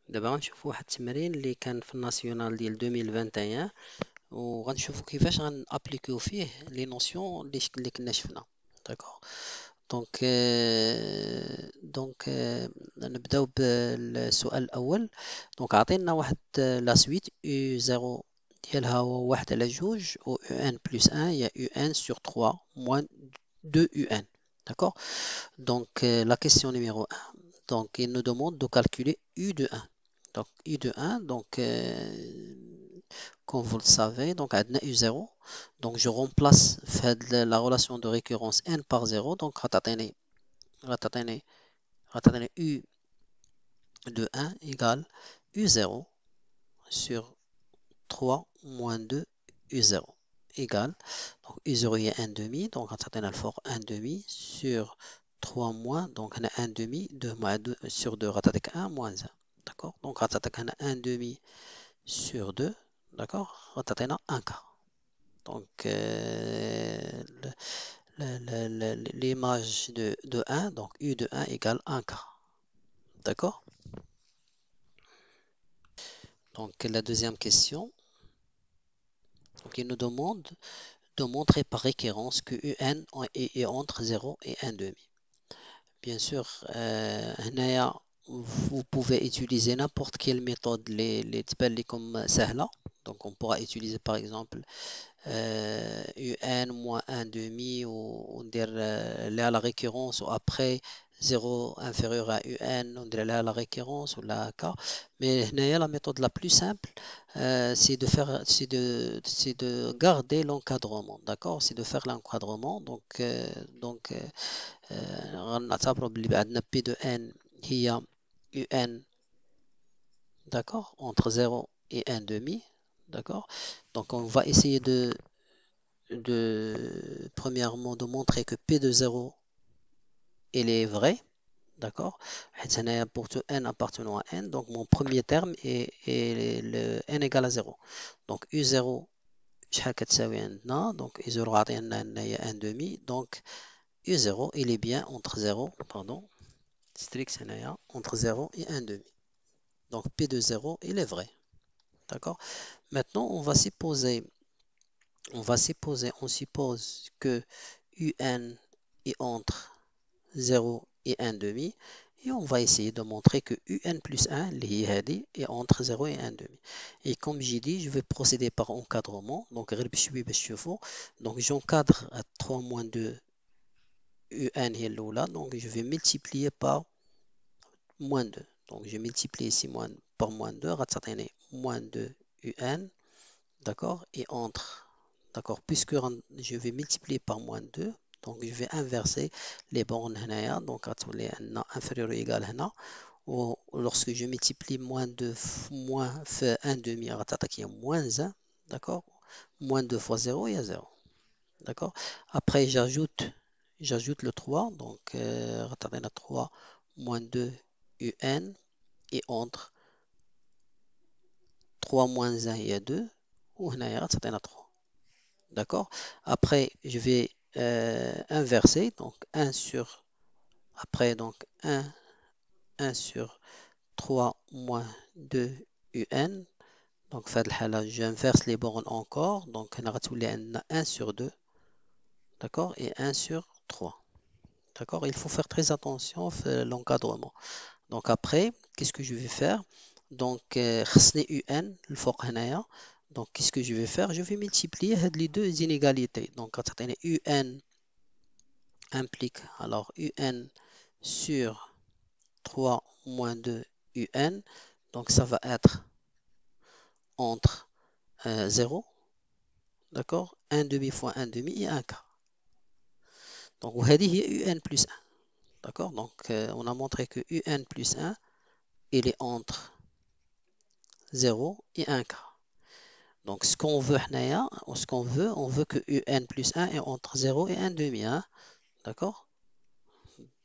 دابا غنشوفو واحد التمرين اللي كان في الناسيونال ديال 2021 وغنشوفو كيفاش غنابليكيو فيه لي نوسيون اللي كنا شفنا. داكوغ. نبداو بالسؤال الاول. دونك عطينا واحد لا سويت يو 0 ديالها هو 1 على 2 و يو ان بلس 1 هي يو ان سور 3 موان 2 يو ان. D'accord. Donc, la question numéro 1. Donc, il nous demande de calculer U de 1. Donc, U de 1, donc, comme vous le savez, donc, عندنا U0. Donc, je remplace fait la relation de récurrence n par 0. Donc, غتعطيني U de 1 égale U0 sur 3 moins 2 U0 égale, donc U0 est 1 demi, donc غتعطينا الفوق 1 demi sur 3 moins, donc on a 1 demi, 2 moins 2 sur 2 غتعطيك 1 moins 1. D'accord. Donc غتعطيك هنا 1 demi sur 2. D'accord. غتعطينا 1 quart. Donc l'image de 1, donc U de 1 égale 1 quart. D'accord. Donc la deuxième question, donc il nous demande de montrer par récurrence que UN est entre 0 et 1 demi. Bien sûr, هنايا vous pouvez utiliser n'importe quelle méthode les تبان لكم سهلة. Donc on pourra utiliser par exemple UN moins 1 demi ou on dirait à la récurrence ou après 0 inférieur à UN, on dirait à la récurrence ou la K. Mais la méthode la plus simple, c'est de garder l'encadrement, d'accord? C'est de faire l'encadrement. غنعتبروا باللي عندنا P de N هي UN, d'accord? Entre 0 et 1 demi, d'accord? Donc on va essayer premièrement de montrer que P de 0 il est vrai, d'accord. Pour tout n appartenant à n, donc mon premier terme est le n égale à 0. Donc U0 شحال كتساوي عندنا؟ donc U0 عطينا لنا هي 1 demi, donc U0 il est bien entre 0, pardon, strict هنايا entre 0 et 1 demi. Donc P de 0 il est vrai, d'accord. Maintenant on suppose que UN est entre 0 et 1 demi et on va essayer de montrer que UN plus 1 est entre 0 et 1 demi. Et comme j'ai dit, je vais procéder par encadrement. Donc j'encadre à 3 moins 2 UN est là, donc je vais multiplier par moins 2. Donc je multiplie ici par moins 2, moins 2 UN, d'accord, et entre. D'accord, puisque je vais multiplier par moins 2, donc je vais inverser les bornes هنايا, donc inférieur ou égal هنا, ou lorsque je multiplie moins 2 moins fait 1 demi, il y a moins 1, d'accord, moins 2 fois 0, il y a 0, d'accord. Après j'ajoute le 3, donc 3 moins 2 UN et entre 3 moins 1 il y a 2, ou هنايا 3. D'accord. Après, je vais inverser. Donc, 1 sur... Après, donc 1 sur 3 moins 2 UN. Donc, j'inverse les bornes encore. Donc, on a 1 sur 2. D'accord. Et 1 sur 3. D'accord. Il faut faire très attention à l'encadrement. Donc, après, qu'est-ce que je vais faire? Donc, UN, le fort هنايا. Donc, qu'est-ce que je vais faire? Je vais multiplier les deux inégalités. Donc, UN implique alors UN sur 3 moins 2 UN. Donc, ça va être entre 0, d'accord? 1 demi fois 1 demi et 1 quart. Donc, vous avez dit UN plus 1. D'accord? Donc, on a montré que UN plus 1, il est entre 0 et 1 quart. Donc, ce qu'on veut, on veut que UN plus 1 est entre 0 et 1 demi. Hein? D'accord.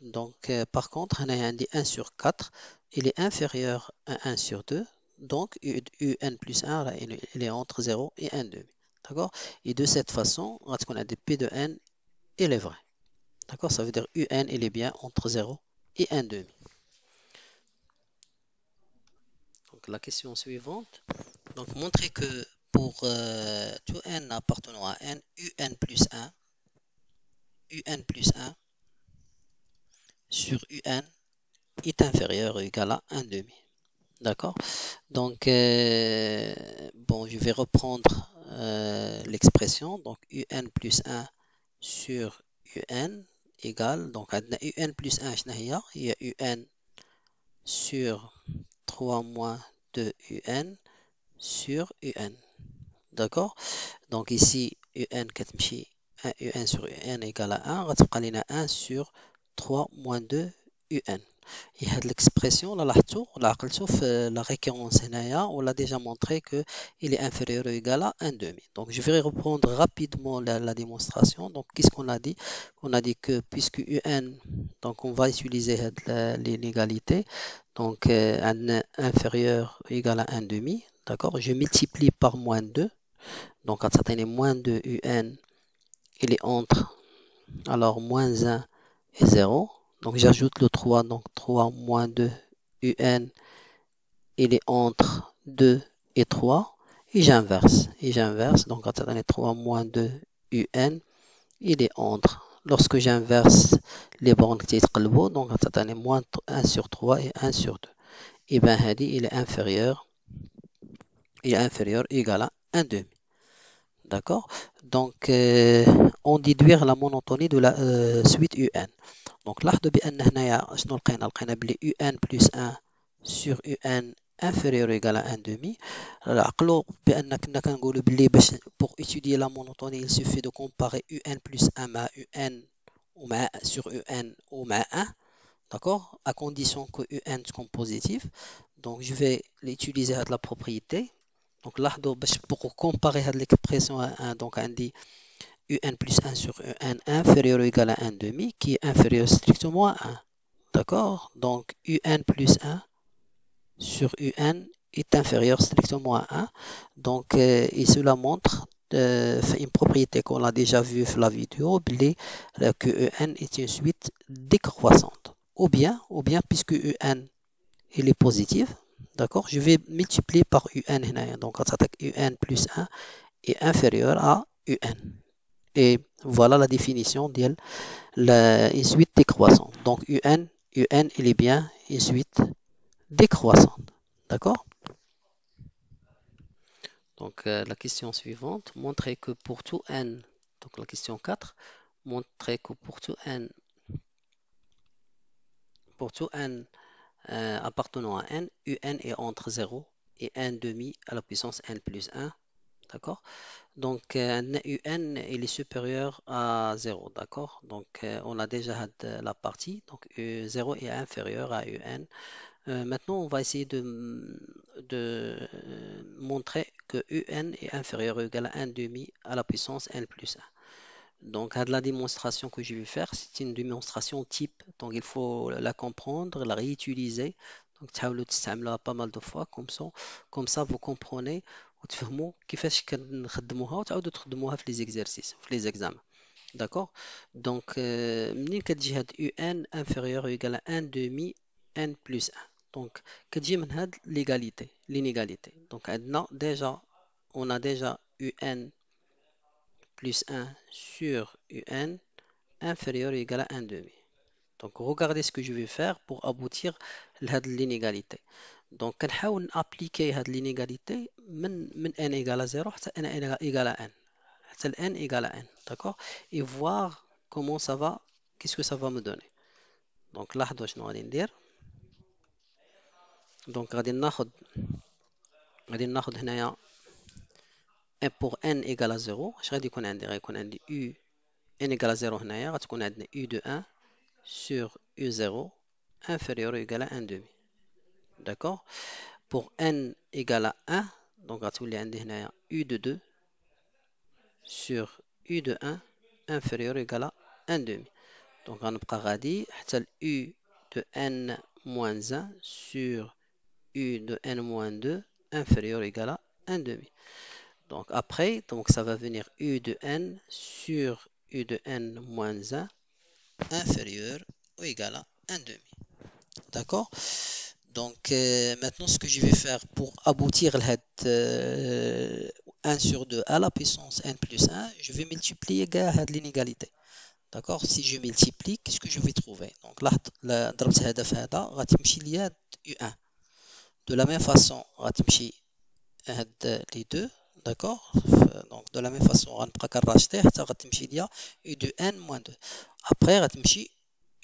Donc, par contre, on a un 1 sur 4, il est inférieur à 1 sur 2. Donc, UN plus 1, il est entre 0 et 1 demi. D'accord. Et de cette façon, on a des P de N, il est vrai. D'accord. Ça veut dire UN, il est bien entre 0 et 1 demi. la question suivante. Donc, montrer que pour tout n appartenant à n, un plus un sur un est inférieur ou égal à un demi. D'accord? Donc, bon, je vais reprendre l'expression. Donc, un plus un sur un égale. Donc, عندنا un plus 1 شنو هي؟ هي un sur 3 moins 2 un sur un. D'accord? Donc ici, un كتمشي un sur un égale à 1 غتبقى لنا 1 sur 3 moins 2 un. Et cette l'expression, là, la récurrence on l'a déjà montré que il est inférieur ou égal à 1 demi. Donc je vais reprendre rapidement la démonstration. Donc qu'est-ce qu'on a dit? On a dit que puisque un, donc on va utiliser l'inégalité, donc un inférieur ou égal à 1 demi. D'accord? Je multiplie par moins 2. Donc à certain moins 2 un, il est entre alors moins 1 et 0. Donc j'ajoute le 3, donc 3 moins 2 un, il est entre 2 et 3. Et j'inverse. Donc à certain 3 moins 2 un, il est entre. Lorsque j'inverse les bornes qui sont donc à certain moins 1 sur 3 et 1 sur 2. Et bien il est inférieur égal à 1 demi. D'accord? Donc, on déduire la monotonie de la suite UN. Donc, لاحظوا بأن هنايا شنو لقينا بلي UN plus 1 sur UN inférieur ou égal à 1 demi. عقلوا بأن كنا كنقولوا بلي باش pour étudier la monotonie il suffit de comparer UN plus 1 مع UN ou مع sur UN ou مع 1. D'accord? À condition que UN soit positif. Donc, je vais utiliser la propriété. Donc là, pour comparer l'expression à 1, donc on dit un plus 1 sur un inférieur ou égal à 1 demi, qui est inférieur strictement à 1. D'accord? Donc un plus 1 sur un est inférieur strictement à 1. Donc, et cela montre une propriété qu'on a déjà vue dans la vidéo, que un est une suite décroissante. Ou bien puisque un il est positif, d'accord, je vais multiplier par un هنايا. Donc, un plus 1 est inférieur à un. Et voilà la définition de une suite décroissante. Donc, un, il est bien une suite décroissante. D'accord? Donc, la question suivante, montrer que pour tout n, donc la question 4, montrer que pour tout n appartenant à n, un est entre 0 et 1 demi à la puissance n plus 1. D'accord? Donc, UN, il est supérieur à 0, d'accord? Donc, on a déjà la partie, donc 0 est inférieur à UN. Maintenant, on va essayer de montrer que UN est inférieur ou égal à 1 demi à la puissance n plus 1. Donc, la démonstration que je vais faire, c'est une démonstration type. Donc, il faut la comprendre, la réutiliser. Donc, تحاولوا تستعملوها pas mal de fois comme ça vous comprenez وتفهموا كيفاش كنخدموها وتعاودوا تخدموها في لي زيكزارسيس في لي زيكزام. D'accord? Donc, منين كتجي هاد UN inférieur ou égal à 1 demi N plus 1. Donc, كتجي من هاد l'inégalité. Donc, on a déjà UN plus 1 sur UN inférieur ou égal à 1 demi. Donc, regardez ce que je vais faire pour aboutir à l'inégalité. Donc, on va appliquer l'inégalité من n égale à 0 حتى n égale à n. حتى n égale à n. D'accord? Et voir comment ça va, qu'est-ce que ça va me donner. Donc, لاحظوا شنو غادي ندير. Donc, غادي ناخذ هنايا pour n égale à 0. اش غادي يكون عندي؟ غيكون عندي u n égale à 0 هنايا غتكون عندنا u de 1 sur u0 inférieur ou égal à 1 demi. D'accord? Pour n égale à 1, donc غتولي عندي هنايا u de 2 sur u de 1 inférieur ou égal à 1 demi. Donc غنبقى غادي حتى u de n moins 1 sur u de n moins 2 inférieur ou égal à 1 demi. Donc après, donc ça va venir u de n sur u de n moins 1 inférieur ou égal à 1 demi. D'accord? Donc maintenant, ce que je vais faire pour aboutir à 1 sur 2 à la puissance n plus 1, je vais multiplier l'inégalité. D'accord? Si je multiplie, qu'est-ce que je vais trouver? Donc là, ضربت هذا في هذا غتمشي ليا U1. De la même façon, غتمشي les deux. D'accord? Donc de la même façon, غنبقى كنراشطي حتى غتمشي ليا U de n moins 2. Après غتمشي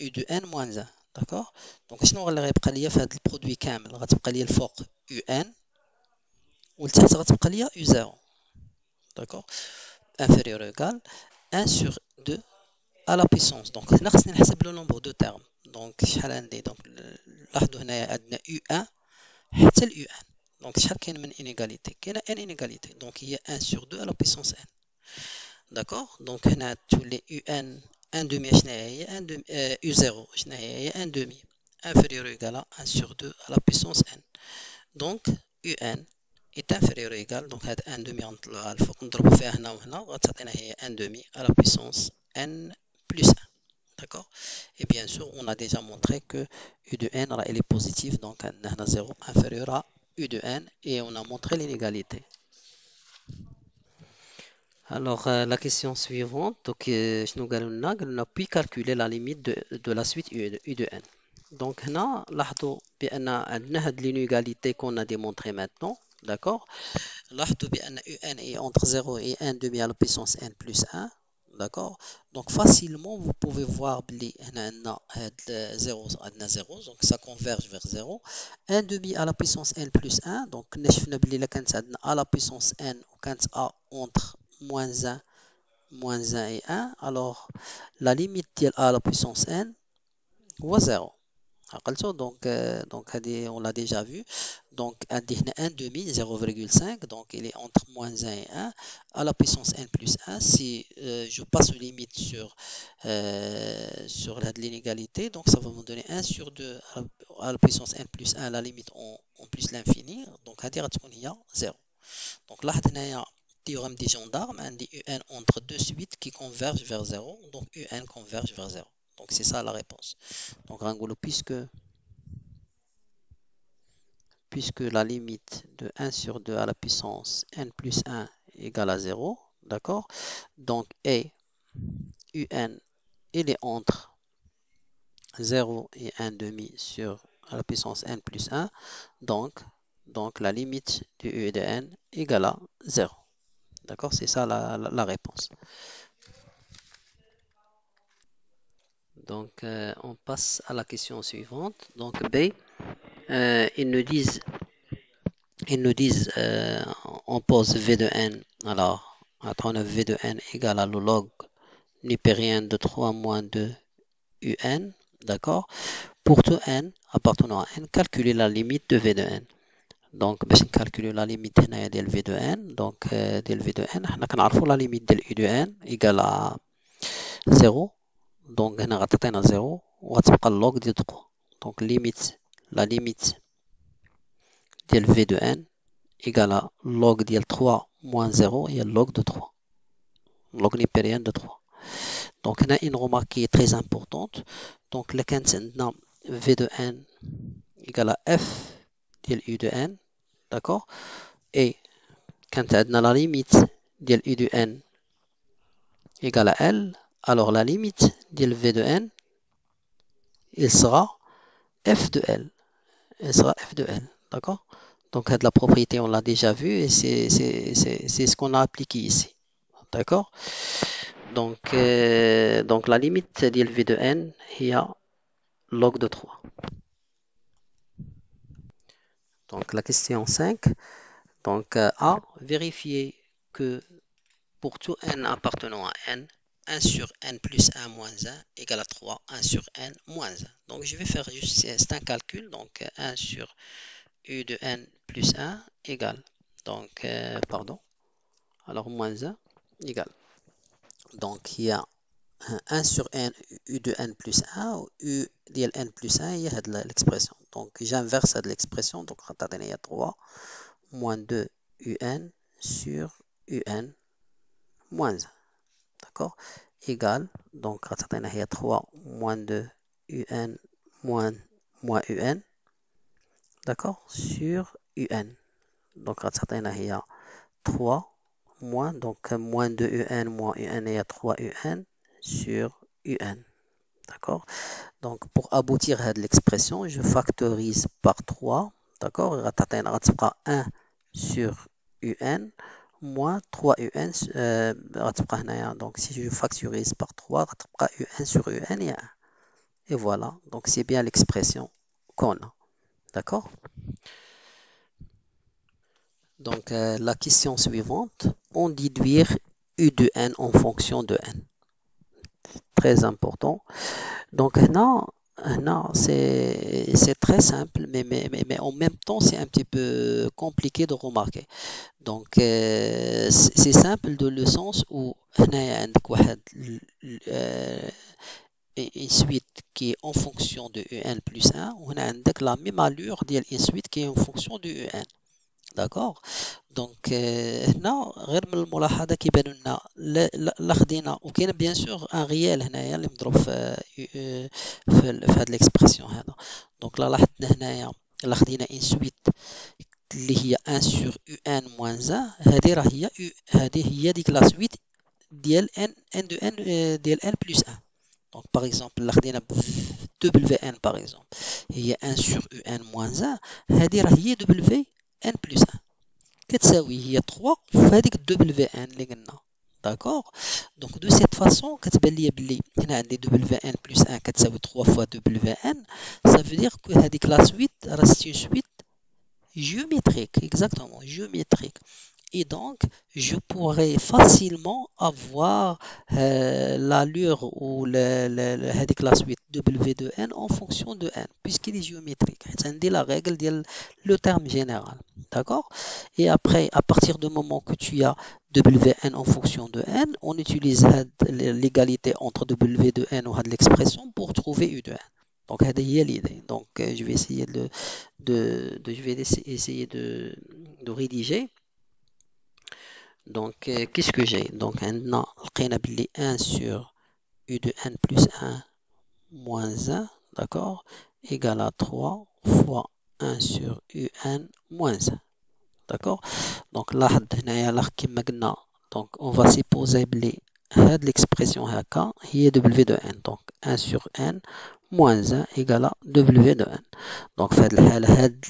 U de n moins 1. D'accord? Donc شنو اللي غيبقى ليا في هذا البرودوي كامل؟ غتبقى ليا الفوق UN والتحت غتبقى ليا U0. D'accord? Inférieur ou égal 1 sur 2 à la puissance. Donc هنا خصني نحسب le nombre de termes. Donc شحال عندي؟ donc لاحظوا هنايا عندنا U1 حتى ال UN. Donc شحال كاين من inégalité؟ كاينه n inégalité. Donc هي 1 sur 2 à la puissance n. D'accord? Donc هنا تولي UN 1 demi شنو هي؟ 1 demi U0 شنو هي؟ 1 demi inférieur ou égal à 1 sur 2 à la puissance n. Donc UN est inférieur ou égal, donc 1 demi غنطلعها الفوق نضربو فيها هنا وهنا غتعطينا هي 1 demi à la puissance n plus 1. D'accord? Et bien sûr, on a déjà montré que U de n elle est positive, donc on a 0 inférieur à U de n et on a montré l'inégalité. Alors, la question suivante, donc, شنو قالوا لنا؟ قالوا لنا puis calculer la limite de la suite U de n. Donc, هنا لاحظوا بأن عندنا هاد l'inégalité qu'on a démontré maintenant, d'accord? لاحظوا بأن UN est entre 0 et 1 demi à la puissance n plus 1. D'accord? Donc facilement, vous pouvez voir بلي هنا عندنا هاد 0 عندنا 0 donc ça converge vers 0. 1 demi à la puissance n plus 1 donc كنا شفنا بلي إلا كانت عندنا à la puissance n وكانت a entre moins 1 et 1 alors la limite ديال a à la puissance n هو 0. عقلتو donc on l'a déjà vu. Donc عندي 1 demi 0,5 donc il est entre moins 1 et 1 à la puissance n plus 1 si je passe aux limites sur l'inégalité donc ça va me donner 1 sur 2 à la puissance n plus 1 la limite en plus l'infini donc هذه غتكون هي 0. Donc لاحظ هنايا théorème des gendarmes عندي UN entre deux suites qui convergent vers 0 donc UN converge vers 0. Donc c'est ça la réponse. Donc غنقولوا puisque la limite de 1 sur 2 à la puissance n plus 1 égale à 0, d'accord? Donc, et UN, il est entre 0 et 1 demi sur à la puissance n plus 1, donc la limite du U de n égale à 0. D'accord? C'est ça la réponse. Donc, on passe à la question suivante. Donc, B, ils nous disent on pose V de n. Alors, on a V de n égale à le log nipérien de 3 moins 2 UN. D'accord? Pour tout n appartenant à n, calculer la limite de V de n. Donc, باش نكالكوليو la limite هنايا ديال V de n. Donc, ديال V de n, حنا كنعرفوا la limite ديال U de n égale à 0. Donc, هنا غتعطينا 0 وغتبقى log ديال 3. Donc, la limite ديال V de n égale à log ديال 3 moins 0 et log de 3. Log nipérien de 3. Donc, on a une remarque qui est très importante. Donc, le V de n égale à f de U de n. D'accord? Et quand on a la limite de U de n égale à L, alors la limite de V de n, il sera f de L. Elle sera f de L. D'accord? Donc, la propriété, on l'a déjà vu et c'est ce qu'on a appliqué ici. D'accord? Donc, la limite de V de n, il y a log de 3. Donc, la question 5. Donc, A, vérifier que pour tout n appartenant à n, 1 sur n plus 1 moins 1 égale à 3, 1 sur n moins 1. Donc, je vais faire juste c'est un calcul. Donc, 1 sur u de n plus 1 égale. Donc, pardon. Alors, moins 1 égale. Donc, il y a 1 sur n u de n plus 1 ou u de n plus 1 il y a l'expression. Donc, j'inverse l'expression. Donc, il y a 3 moins 2 un sur un moins 1. D'accord? Égal. Donc, il y a 3 moins 2 un moins un. d'accord, sur UN. Donc غتعطينا هي 3 moins, donc moins 2 UN moins UN هي 3 UN sur UN. D'accord? Donc pour aboutir à l'expression, je factorise par 3. D'accord? غتبقى 1 sur UN moins 3 UN. غتبقى هنايا. Donc si je factorise par 3, غتبقى UN sur UN il y a 1. Et voilà. Donc c'est bien l'expression qu'on a. D'accord? Donc la question suivante, on déduire U de N en fonction de N. Très important. Donc là, c'est très simple, mais en même temps, c'est un petit peu compliqué de remarquer. Donc, c'est simple dans le sens où هنايا عندك واحد une suite qui est en fonction de UN plus 1 وهنا عندك la même allure ديال une suite qui est en fonction de UN. D'accord. دونك هنا غير من الملاحظه كيبان لنا لا خدينا وكاين بيان سور ان ريال هنايا اللي مضروب في هاد ليكسبرسيون هذا. دونك لا لاحظنا هنايا لا خدينا ان سويت اللي هي 1 سور يو ان موان 1 هذه راه هي هذه هي ديك لا سويت ديال ان دو ان ديال ان بلس 1. دونك باغ اكزومبل لا خدينا دبليو ان باغ اكزومبل هي 1 سور يو ان موان 1 هذه راه هي دبليو ان بلس 1 كتساوي هي 3 في هذيك دبليو ان اللي قلنا. داكوغ. دونك دو سيت فاسون كتبان ليا بلي هنا عندي دبليو ان بلس 1 كتساوي 3 فوا دبليو ان. سا فو دير كو هذيك لا سويت راه سي اون سويت géométrique, exactement, géométrique. Et donc, je pourrais facilement avoir l'allure ou la suite W de n en fonction de n, puisqu'il est géométrique. C'est la règle, le terme général. D'accord? Et après, à partir du moment que tu as Wn en fonction de n, on utilise l'égalité entre W de n ou l'expression pour trouver U de n. Donc, c'est l'idée. Donc, je vais essayer de rédiger. Donc, qu'est-ce que j'ai? Donc, maintenant, le 1 sur U de n plus 1 moins 1, d'accord, égale à 3 fois 1 sur UN moins 1. D'accord? Donc, là, donc, on va supposer que l'expression est W de n. Donc, 1 sur n moins 1 égale à W de n. Donc,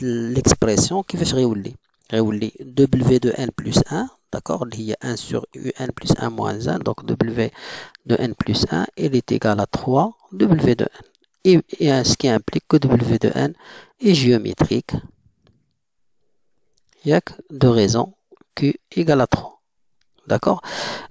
l'expression qui fait W de n plus 1. D'accord? Il y a 1 sur UN plus 1 moins 1. Donc, W de n plus 1, il est égal à 3 W de n. Et ce qui implique que W de n est géométrique. Il y a de raison Q égale à 3. D'accord?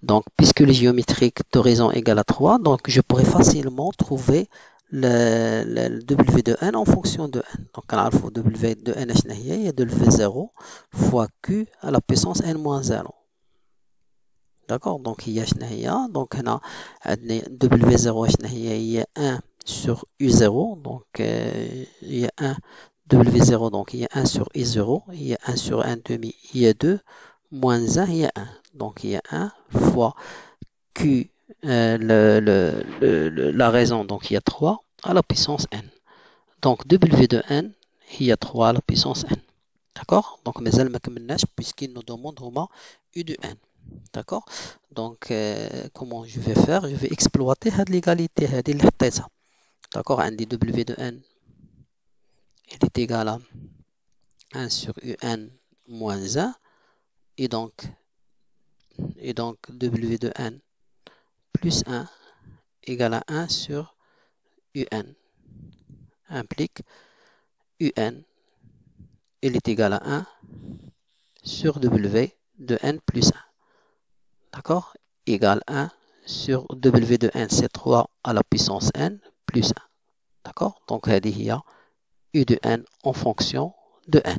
Donc, puisque le géométrique de raison égale à 3, donc je pourrais facilement trouver le W de n en fonction de n. Donc, on a le W de n, il y a W0 fois Q à la puissance n moins 0. D'accord? Donc, il y a donc on a W0 il y a 1 sur U0. Donc, il y a 1 W0, donc il y a 1 sur I0, il y a 1 sur 1 demi, il y a 2, moins 1, il y a 1. Donc, il y a 1 fois Q, la raison, donc il y a 3 à la puissance n. Donc, W de n, il y a 3 à la puissance n. D'accord? Donc, mais elle puisqu'il nous demande U de n. D'accord? Donc, comment je vais faire? Je vais exploiter l'égalité. D'accord? Un W de n, il est égal à 1 sur UN moins 1. Et donc W de n plus 1 égale à 1 sur UN. Implique UN, il est égal à 1 sur W de n plus 1. D'accord? Égale 1 sur W de n, c'est 3 à la puissance n plus 1. D'accord? Donc, il y a U de n en fonction de n.